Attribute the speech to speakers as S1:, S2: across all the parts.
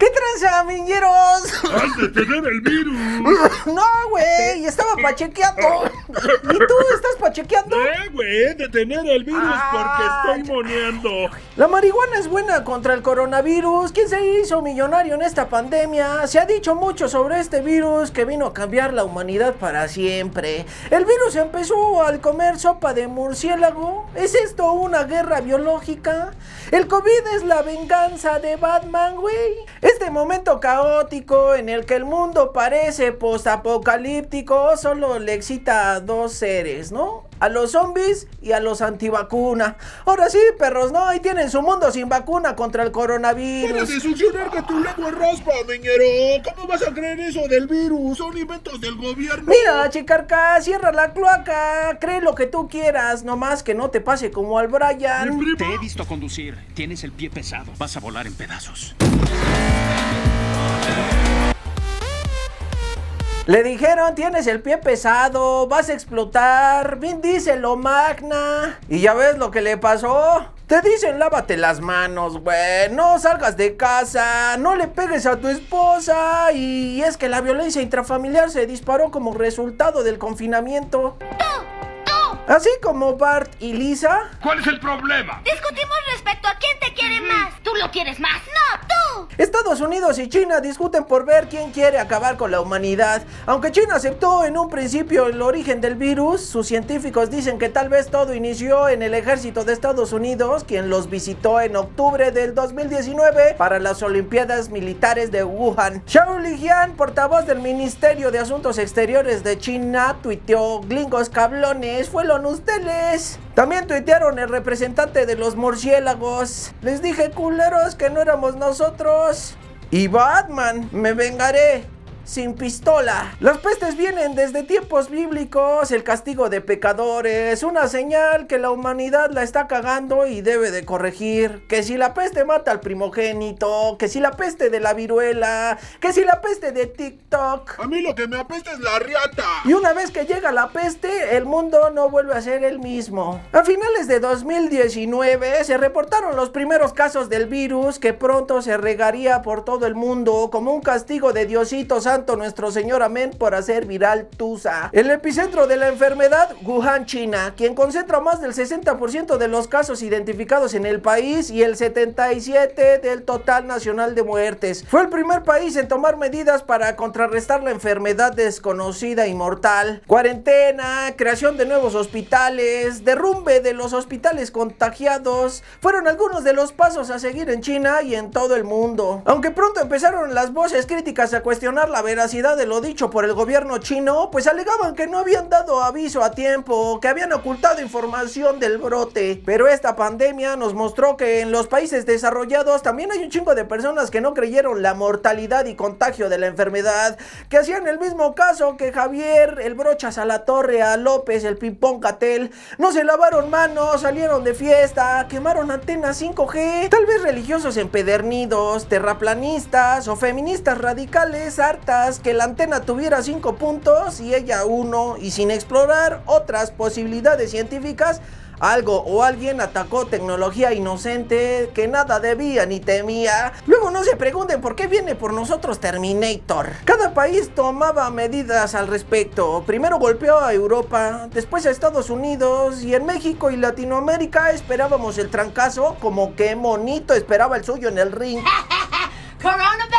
S1: ¿Qué tranza, miñeros?
S2: ¡Has de tener el virus!
S1: No, güey, estaba pachequeando. ¿Y tú estás pachequeando?
S2: Güey, de tener el virus porque estoy moneando.
S1: La marihuana es buena contra el coronavirus. ¿Quién se hizo millonario en esta pandemia? Se ha dicho mucho sobre este virus que vino a cambiar la humanidad para siempre. El virus empezó al comer sopa de murciélago. ¿Es esto una guerra biológica? El COVID es la venganza de Batman, güey. Este momento caótico en el que el mundo parece postapocalíptico solo le excita a dos seres, ¿no? A los zombies y a los antivacuna. Ahora sí, perros, ¿no? Ahí tienen su mundo sin vacuna contra el coronavirus.
S2: ¡Para de succionar que tu lengua raspa, meñero! ¿Cómo vas a creer eso del virus? Son inventos del gobierno.
S1: Mira, chicarca, cierra la cloaca. Cree lo que tú quieras, nomás que no te pase como al Brian.
S3: Te he visto conducir. Tienes el pie pesado. Vas a volar en pedazos.
S1: Le dijeron, tienes el pie pesado, vas a explotar, Vin Diesel lo magna. Y ya ves lo que le pasó. Te dicen, lávate las manos, güey, no salgas de casa, no le pegues a tu esposa. Y es que la violencia intrafamiliar se disparó como resultado del confinamiento. Así como Bart y Lisa.
S2: ¿Cuál es el problema?
S4: Discutimos respecto a quién te quiere más. ¿Tú lo quieres más? ¡No, tú!
S1: Estados Unidos y China discuten por ver quién quiere acabar con la humanidad. Aunque China aceptó en un principio el origen del virus, sus científicos dicen que tal vez todo inició en el ejército de Estados Unidos, quien los visitó en octubre del 2019 para las Olimpiadas Militares de Wuhan. Zhao Lijian, portavoz del Ministerio de Asuntos Exteriores de China, tuiteó: "Glingos cablones, fueron ustedes". También tuitearon el representante de los murciélagos: "Les dije, culeros, que no éramos nosotros". Y Batman: "Me vengaré sin pistola". Las pestes vienen desde tiempos bíblicos, el castigo de pecadores, una señal que la humanidad la está cagando y debe de corregir. Que si la peste mata al primogénito, que si la peste de la viruela, que si la peste de TikTok.
S2: A mí lo que me apesta es la riata.
S1: Y una vez que llega la peste, el mundo no vuelve a ser el mismo. A finales de 2019 se reportaron los primeros casos del virus, que pronto se regaría por todo el mundo como un castigo de Diosito Santo nuestro Señor, amén, por hacer viral Tusa. El epicentro de la enfermedad, Wuhan, China, quien concentra más del 60% de los casos identificados en el país y el 77% del total nacional de muertes. Fue el primer país en tomar medidas para contrarrestar la enfermedad desconocida y mortal. Cuarentena, creación de nuevos hospitales, derrumbe de los hospitales contagiados, fueron algunos de los pasos a seguir en China y en todo el mundo. Aunque pronto empezaron las voces críticas a cuestionar la veracidad de lo dicho por el gobierno chino, pues alegaban que no habían dado aviso a tiempo, que habían ocultado información del brote. Pero esta pandemia nos mostró que en los países desarrollados también hay un chingo de personas que no creyeron la mortalidad y contagio de la enfermedad, que hacían el mismo caso que Javier, el Brochas a la Torre, a López, el Pimpón Catel. No se lavaron manos, salieron de fiesta, quemaron antenas 5G, tal vez religiosos empedernidos, terraplanistas o feministas radicales hartas que la antena tuviera 5 puntos y ella 1, y sin explorar otras posibilidades científicas, algo o alguien atacó tecnología inocente que nada debía ni temía. Luego no se pregunten por qué viene por nosotros Terminator. Cada país tomaba medidas al respecto. Primero golpeó a Europa, después a Estados Unidos, y en México y Latinoamérica esperábamos el trancazo, como que Monito esperaba el suyo en el ring.
S4: ¡Coronavirus!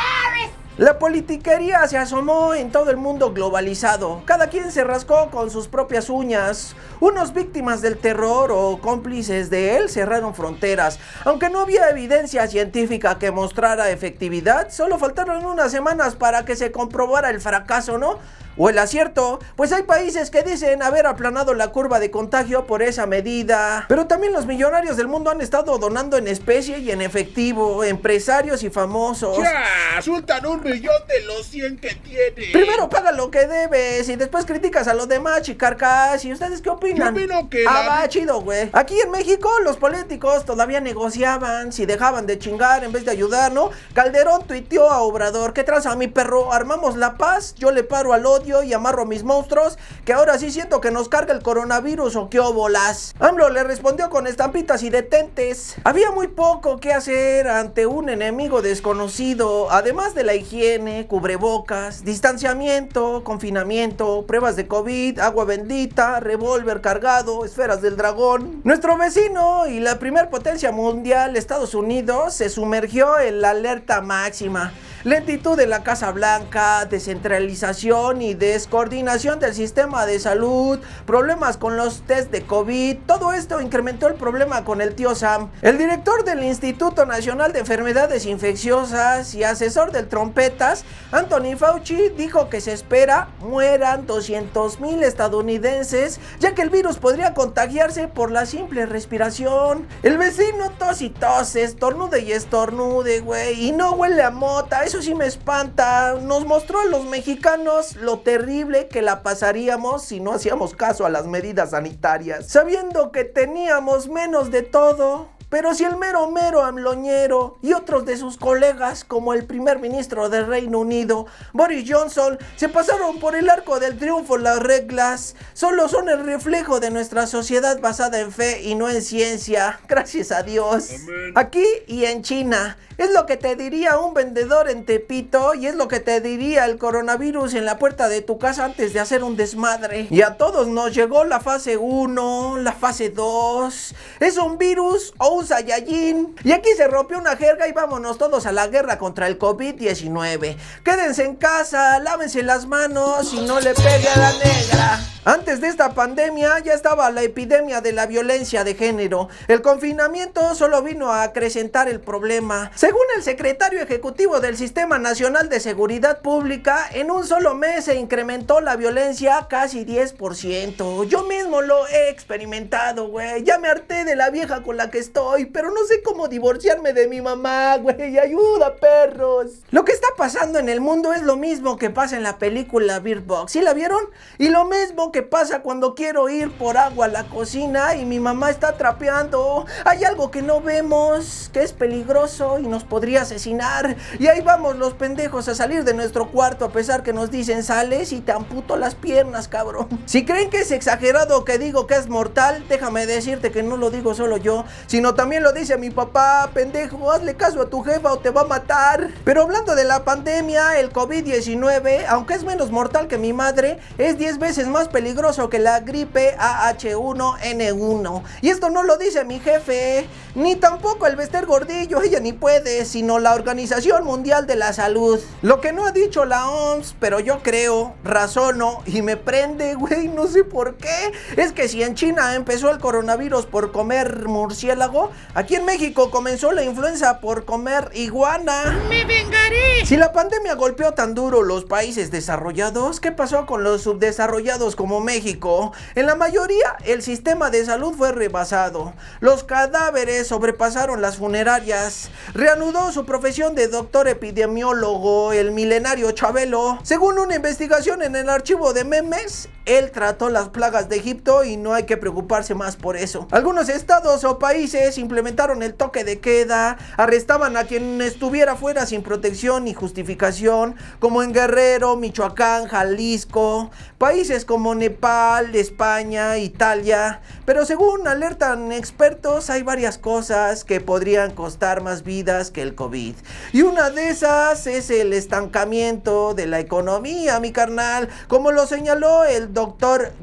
S1: La politiquería se asomó en todo el mundo globalizado. Cada quien se rascó con sus propias uñas. Unos víctimas del terror o cómplices de él cerraron fronteras. Aunque no había evidencia científica que mostrara efectividad, solo faltaron unas semanas para que se comprobara el fracaso, ¿no? O el acierto, pues hay países que dicen haber aplanado la curva de contagio por esa medida. Pero también los millonarios del mundo han estado donando en especie y en efectivo, empresarios y famosos.
S2: ¡Ya! ¡Sueltan 1 millón de los 100 que tiene!
S1: Primero paga lo que debes y después criticas a los demás, chicarcas. ¿Y ustedes qué opinan?
S2: Yo opino que
S1: va, chido, güey. Aquí en México los políticos todavía negociaban si dejaban de chingar en vez de ayudar, ¿no? Calderón tuiteó a Obrador: "¿Qué traza, mi perro? Armamos la paz, yo le paro al odio odio y amarro mis monstruos, que ahora sí siento que nos carga el coronavirus o qué óbolas. AMLO le respondió con estampitas y detentes. Había muy poco que hacer ante un enemigo desconocido, además de la higiene, cubrebocas, distanciamiento, confinamiento, pruebas de COVID, agua bendita, revólver cargado, esferas del dragón. Nuestro vecino y la primer potencia mundial, Estados Unidos, se sumergió en la alerta máxima. Lentitud de la Casa Blanca, descentralización y descoordinación del sistema de salud, problemas con los test de COVID, todo esto incrementó el problema con el tío Sam. El director del Instituto Nacional de Enfermedades Infecciosas y asesor del Trompetas, Anthony Fauci, dijo que se espera mueran 200,000 estadounidenses, ya que el virus podría contagiarse por la simple respiración. El vecino tos y tose, estornude y estornude, güey, y no huele a mota. Eso sí me espanta. Nos mostró a los mexicanos lo terrible que la pasaríamos si no hacíamos caso a las medidas sanitarias, sabiendo que teníamos menos de todo. Pero si el mero amloñero y otros de sus colegas, como el primer ministro del Reino Unido, Boris Johnson, se pasaron por el arco del triunfo las reglas, solo son el reflejo de nuestra sociedad basada en fe y no en ciencia, gracias a Dios.
S2: Amén.
S1: Aquí y en China, es lo que te diría un vendedor en Tepito y es lo que te diría el coronavirus en la puerta de tu casa antes de hacer un desmadre. Y a todos nos llegó la fase 1, la fase 2, es un virus o un Saiyajin. Y aquí se rompió una jerga y vámonos todos a la guerra contra el COVID-19. Quédense en casa, lávense las manos y no le pegue a la negra. Antes de esta pandemia ya estaba la epidemia de la violencia de género. El confinamiento solo vino a acrecentar el problema. Según el secretario ejecutivo del Sistema Nacional de Seguridad Pública, en un solo mes se incrementó la violencia casi 10%. Yo mismo lo he experimentado, güey. Ya me harté de la vieja con la que estoy, pero no sé cómo divorciarme de mi mamá, güey. Ayuda, perros. Lo que está pasando en el mundo es lo mismo que pasa en la película Bird Box. ¿Sí la vieron? Y lo mismo que pasa cuando quiero ir por agua a la cocina y mi mamá está trapeando. Hay algo que no vemos, que es peligroso y nos podría asesinar. Y ahí vamos los pendejos a salir de nuestro cuarto a pesar que nos dicen sales y te amputo las piernas, cabrón. Si creen que es exagerado que digo que es mortal, déjame decirte que no lo digo solo yo, sino también lo dice mi papá. Pendejo, hazle caso a tu jefa o te va a matar. Pero hablando de la pandemia, el COVID-19, aunque es menos mortal que mi madre, es 10 veces más peligroso que la gripe AH1N1. Y esto no lo dice mi jefe, ni tampoco el Bester Gordillo, ella ni puede, sino la Organización Mundial de la Salud. Lo que no ha dicho la OMS, pero yo creo, razono y me prende, güey, no sé por qué, es que si en China empezó el coronavirus por comer murciélago, aquí en México comenzó la influenza por comer iguana.
S5: ¡Me vengaré!
S1: Si la pandemia golpeó tan duro los países desarrollados, ¿qué pasó con los subdesarrollados como México? En la mayoría, el sistema de salud fue rebasado. Los cadáveres sobrepasaron las funerarias. Reanudó su profesión de doctor epidemiólogo el milenario Chabelo. Según una investigación en el archivo de memes, él trató las plagas de Egipto y no hay que preocuparse más por eso. Algunos estados o países implementaron el toque de queda, arrestaban a quien estuviera fuera sin protección ni justificación, como en Guerrero, Michoacán, Jalisco, países como Nepal, España, Italia. Pero según alertan expertos, hay varias cosas que podrían costar más vidas que el COVID. Y una de esas es el estancamiento de la economía, mi carnal, como lo señaló el doctor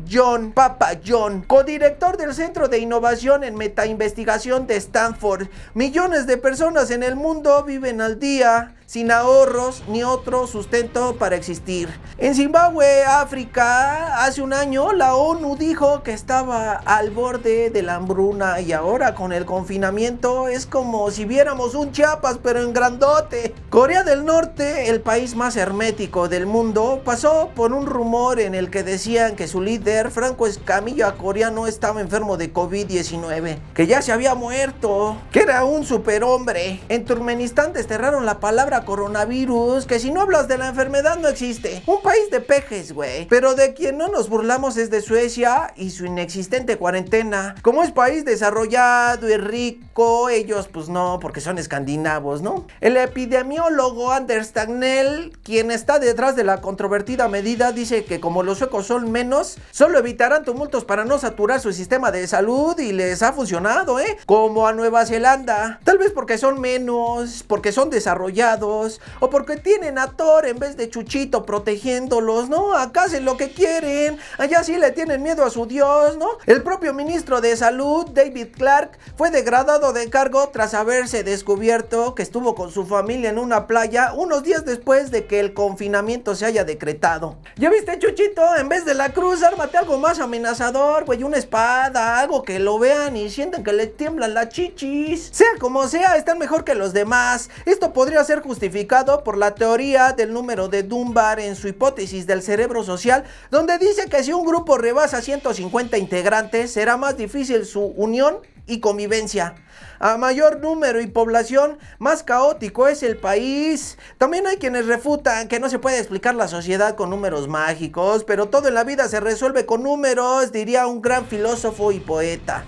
S1: Papa John, codirector del Centro de Innovación en Metainvestigación de Stanford. Millones de personas en el mundo viven al día sin ahorros ni otro sustento para existir. En Zimbabue, África, hace un año la ONU dijo que estaba al borde de la hambruna y ahora con el confinamiento es como si viéramos un Chiapas pero en grandote. Corea del Norte, el país más hermético del mundo, pasó por un rumor en el que decían que su líder, Franco Escamilla coreano, estaba enfermo de COVID-19, que ya se había muerto, que era un superhombre. En Turkmenistán desterraron la palabra llama coronavirus, que si no hablas de la enfermedad no existe. Un país de pejes, güey. Pero de quien no nos burlamos es de Suecia y su inexistente cuarentena. Como es país desarrollado y rico, ellos pues no, porque son escandinavos, ¿no? El epidemiólogo Anders Tegnell, quien está detrás de la controvertida medida, dice que como los suecos son menos, solo evitarán tumultos para no saturar su sistema de salud y les ha funcionado, como a Nueva Zelanda. Tal vez porque son menos, porque son desarrollados o porque tienen a Thor en vez de Chuchito protegiéndolos, ¿no? Acá hacen lo que quieren, allá sí le tienen miedo a su Dios, ¿no? El propio ministro de Salud, David Clark, fue degradado de cargo tras haberse descubierto que estuvo con su familia en una playa unos días después de que el confinamiento se haya decretado. ¿Ya viste, Chuchito? En vez de la cruz, ármate algo más amenazador, güey, una espada, algo que lo vean y sientan que le tiemblan las chichis. Sea como sea, están mejor que los demás. Esto podría ser justificado por la teoría del número de Dunbar en su hipótesis del cerebro social, donde dice que si un grupo rebasa 150 integrantes, será más difícil su unión y convivencia. A mayor número y población, más caótico es el país. También hay quienes refutan que no se puede explicar la sociedad con números mágicos, pero todo en la vida se resuelve con números, diría un gran filósofo y poeta.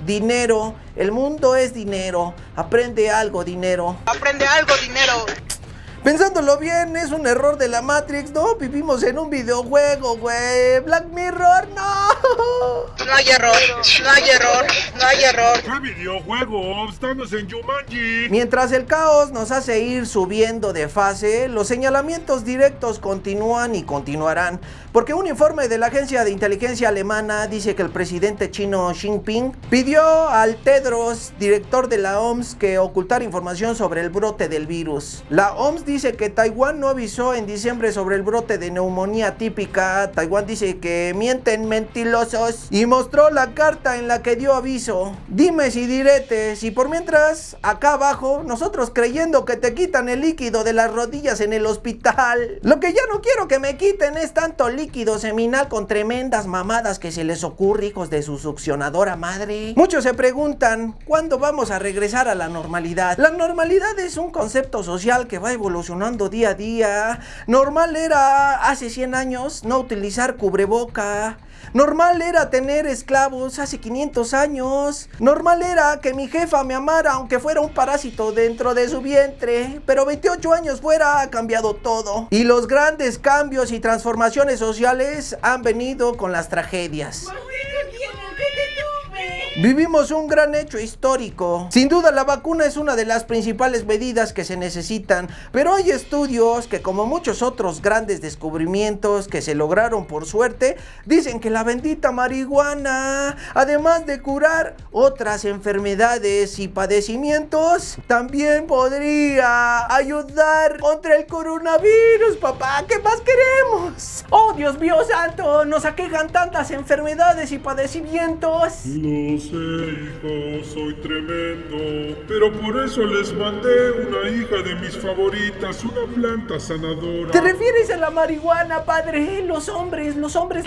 S1: Dinero, el mundo es dinero. Aprende algo, dinero.
S5: Aprende algo, dinero.
S1: Pensándolo bien, es un error de la Matrix, ¿no? Vivimos en un videojuego, güey. Black Mirror, no.
S5: No hay error, no hay error, no hay error.
S2: ¿Qué videojuego? Estamos en Jumanji.
S1: Mientras el caos nos hace ir subiendo de fase, los señalamientos directos continúan y continuarán. Porque un informe de la agencia de inteligencia alemana dice que el presidente chino Xi Jinping pidió al Tedros, director de la OMS, que ocultara información sobre el brote del virus. La OMS dice que Taiwán no avisó en diciembre sobre el brote de neumonía típica. Taiwán dice que mienten mentirosos y mostró la carta en la que dio aviso. Dimes y diretes, y por mientras, acá abajo, nosotros creyendo que te quitan el líquido de las rodillas en el hospital. Lo que ya no quiero que me quiten es tanto líquido seminal con tremendas mamadas que se les ocurre, hijos de su succionadora madre. Muchos se preguntan, ¿cuándo vamos a regresar a la normalidad? La normalidad es un concepto social que va evolucionando día a día. Normal era hace 100 años no utilizar cubreboca. Normal era tener esclavos hace 500 años. Normal era que mi jefa me amara aunque fuera un parásito dentro de su vientre. Pero 28 años fuera ha cambiado todo. Y los grandes cambios y transformaciones sociales han venido con las tragedias. Vivimos un gran hecho histórico. Sin duda la vacuna es una de las principales medidas que se necesitan, pero hay estudios que, como muchos otros grandes descubrimientos que se lograron por suerte, dicen que la bendita marihuana, además de curar otras enfermedades y padecimientos, también podría ayudar contra el coronavirus, papá. ¿Qué más queremos? ¡Oh, Dios mío santo! Nos aquejan tantas enfermedades y padecimientos.
S2: Lo sé, hijo, soy tremendo, pero por eso les mandé una hija de mis favoritas, una planta sanadora.
S1: ¿Te refieres a la marihuana, padre? Los hombres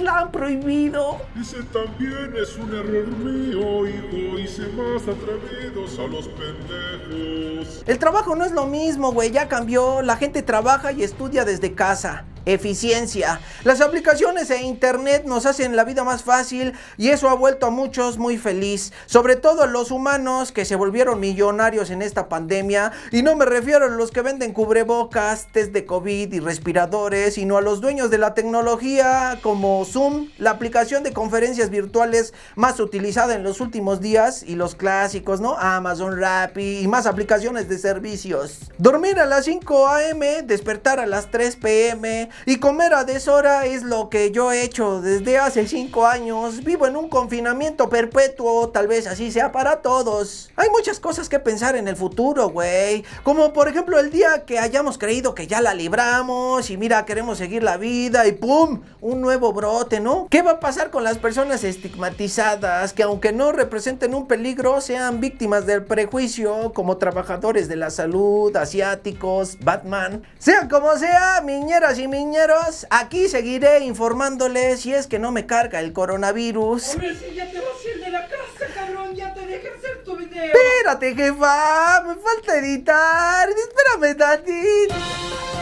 S1: la han prohibido.
S2: Ese también es un error mío, hijo, hice más atrevidos a los pendejos.
S1: El trabajo no es lo mismo, güey, ya cambió. La gente trabaja y estudia desde casa. Eficiencia. Las aplicaciones e internet nos hacen la vida más fácil y eso ha vuelto a muchos muy feliz, sobre todo a los humanos que se volvieron millonarios en esta pandemia, y no me refiero a los que venden cubrebocas, test de COVID y respiradores, sino a los dueños de la tecnología como Zoom, la aplicación de conferencias virtuales más utilizada en los últimos días, y los clásicos, ¿no? Amazon, Rappi y más aplicaciones de servicios. Dormir a las 5 a.m., despertar a las 3 p.m. y comer a deshora es lo que yo he hecho desde hace 5 años. Vivo en un confinamiento perpetuo, tal vez así sea para todos. Hay muchas cosas que pensar en el futuro, güey. Como por ejemplo el día que hayamos creído que ya la libramos y mira, queremos seguir la vida y ¡pum! Un nuevo brote, ¿no? ¿Qué va a pasar con las personas estigmatizadas que, aunque no representen un peligro, sean víctimas del prejuicio, como trabajadores de la salud, asiáticos, Batman? Sea como sea, miñeras y miñeros, aquí seguiré informándoles si es que no me carga el coronavirus.
S6: Hombre, si ya te vas a ir de la casa, cabrón, ya te dejé hacer tu vida.
S1: Espérate, jefa, me falta editar. Espérame tantito.